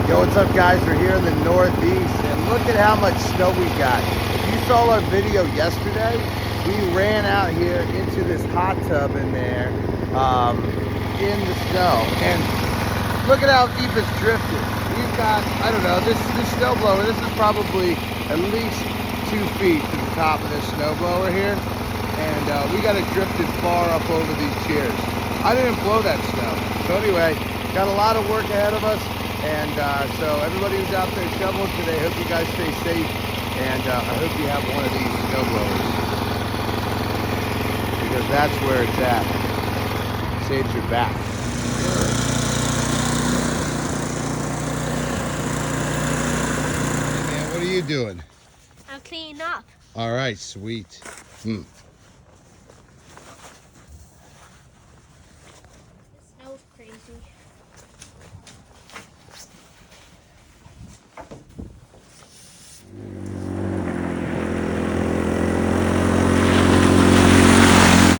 Yo, what's up guys? We're here in the Northeast and look at how much snow we got. If you saw our video yesterday, we ran out here into this hot tub in there in the snow, and look at how deep it's drifted. We've got, I don't know, this snow blower, this is probably at least 2 feet to the top of this snow blower here, and we got it drifted far up over these chairs. I didn't blow that snow. So anyway, got a lot of work ahead of us. And so everybody who's out there shoveling today, hope you guys stay safe, and I hope you have one of these snow blowers, because that's where it's at. Saves your back. Hey man, what are you doing? I'm cleaning up. All right, sweet.